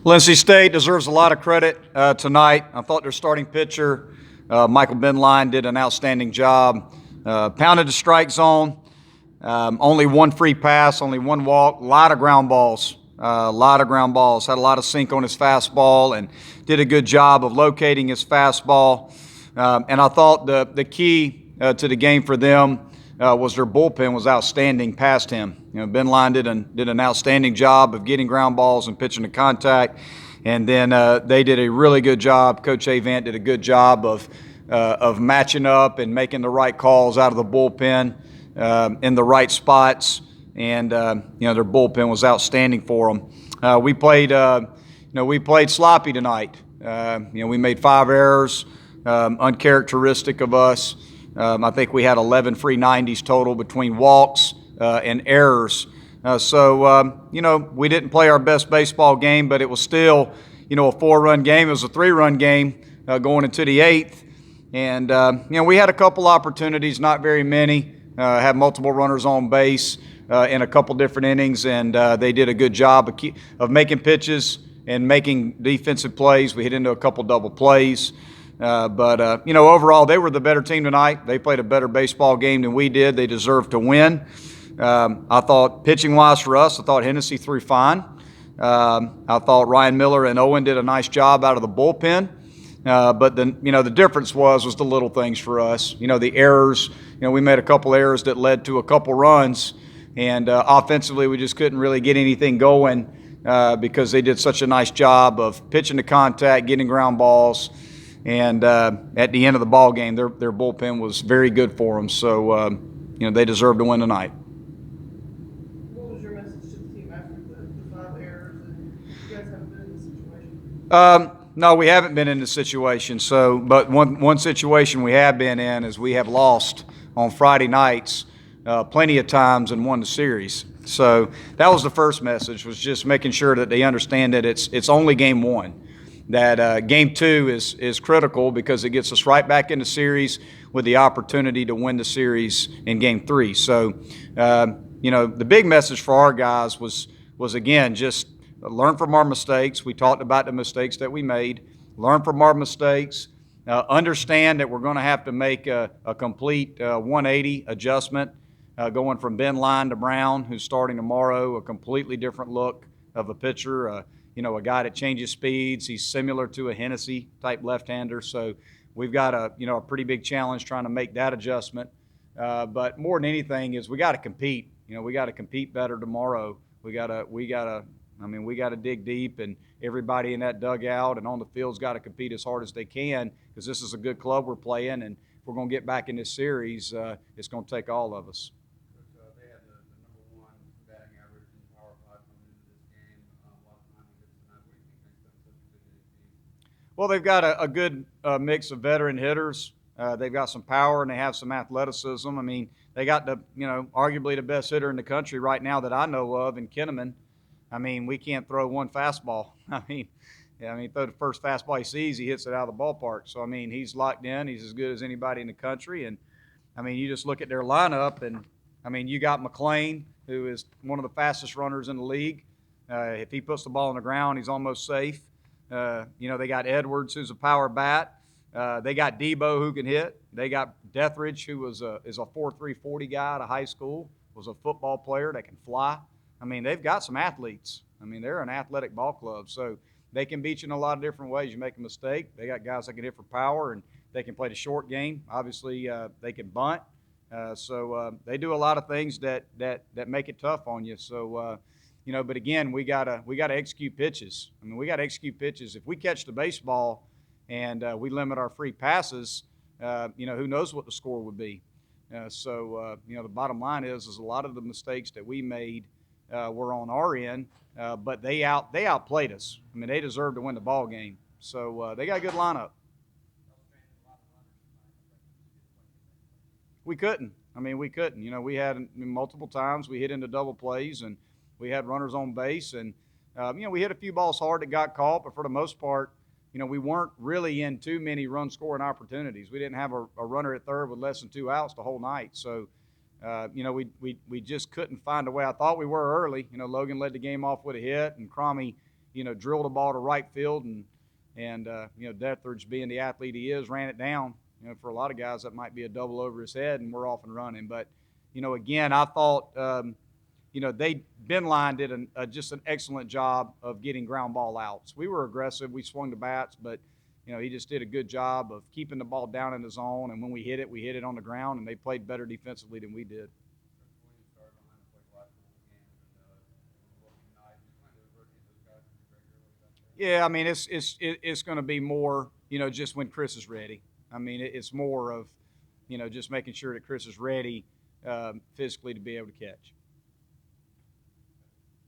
Well, NC State deserves a lot of credit tonight. I thought their starting pitcher, Michael Benline, did an outstanding job. Pounded the strike zone, only one free pass, only one walk, a lot of ground balls. Had a lot of sink on his fastball and did a good job of locating his fastball. And I thought the key to the game for them was their bullpen was outstanding past him. Benline did an outstanding job of getting ground balls and pitching to contact. And then they did a really good job. Coach Avant did a good job of matching up and making the right calls out of the bullpen in the right spots. And their bullpen was outstanding for them. We played sloppy tonight. We made 5 errors, uncharacteristic of us. I think we had 11 free 90s total between walks and errors. We didn't play our best baseball game, but it was still, a 4-run game. It was a 3-run game going into the 8th. And, we had a couple opportunities, not very many. Had multiple runners on base in a couple different innings, and they did a good job of making pitches and making defensive plays. We hit into a couple double plays. Overall, they were the better team tonight. They played a better baseball game than we did. They deserved to win. I thought pitching-wise for us, I thought Hennessy threw fine. I thought Ryan Miller and Owen did a nice job out of the bullpen. But the difference was the little things for us. The errors. We made a couple errors that led to a couple runs, and offensively we just couldn't really get anything going because they did such a nice job of pitching to contact, getting ground balls. And at the end of the ball game, their bullpen was very good for them. So, they deserve to win tonight. What was your message to the team after the 5 errors? And you guys haven't been in this situation? No, we haven't been in this situation. But one situation we have been in is we have lost on Friday nights plenty of times and won the series. So that was the first message, was just making sure that they understand that it's only game 1. That game 2 is critical because it gets us right back in the series with the opportunity to win the series in game 3. So, the big message for our guys was again, just learn from our mistakes. We talked about the mistakes that we made. Learn from our mistakes. Understand that we're going to have to make a complete 180 adjustment going from Benline to Brown, who's starting tomorrow, a completely different look of a pitcher. A guy that changes speeds. He's similar to a Hennessy-type left-hander. So we've got a pretty big challenge trying to make that adjustment. But more than anything is we got to compete. We got to compete better tomorrow. We got to dig deep, and everybody in that dugout and on the field's got to compete as hard as they can because this is a good club we're playing, and if we're going to get back in this series, it's going to take all of us. They had the number 1 batting average in Power 5 coming into this game. A lot of time against tonight. What do you think makes them such a good team? Well, they've got a good mix of veteran hitters. They've got some power and they have some athleticism. I mean, they got arguably the best hitter in the country right now that I know of in Kinnaman. I mean, we can't throw one fastball. Throw the first fastball he sees, he hits it out of the ballpark. So, he's locked in. He's as good as anybody in the country. And, you just look at their lineup, and, you got McClain, who is one of the fastest runners in the league. If he puts the ball on the ground, he's almost safe. They got Edwards, who's a power bat. They got Debo, who can hit. They got Deathridge, who is a 4.3 40 guy out of high school, was a football player that can fly. They've got some athletes. They're an athletic ball club, so they can beat you in a lot of different ways. You make a mistake, they got guys that can hit for power, and they can play the short game. Obviously, they can bunt. So they do a lot of things that make it tough on you. So, but again, we gotta execute pitches. We gotta execute pitches. If we catch the baseball and we limit our free passes, who knows what the score would be. The bottom line is a lot of the mistakes that we made were on our end, but they outplayed us. They deserve to win the ball game. So they got a good lineup. We couldn't. We couldn't. We had multiple times we hit into double plays, and we had runners on base, and we hit a few balls hard that got caught, but for the most part, we weren't really in too many run-scoring opportunities. We didn't have a runner at third with less than 2 outs the whole night. So we just couldn't find a way. I thought we were early. Logan led the game off with a hit, and Cromie, drilled a ball to right field, and Dethridge, being the athlete he is, ran it down. For a lot of guys, that might be a double over his head, and we're off and running. But, again, I thought, Ben Line did just an excellent job of getting ground ball outs. We were aggressive. We swung the bats, but, he just did a good job of keeping the ball down in the zone. And when we hit it on the ground, and they played better defensively than we did. Yeah, I mean, it's going to be more, just when Chris is ready. I mean, it's more of, just making sure that Chris is ready physically to be able to catch.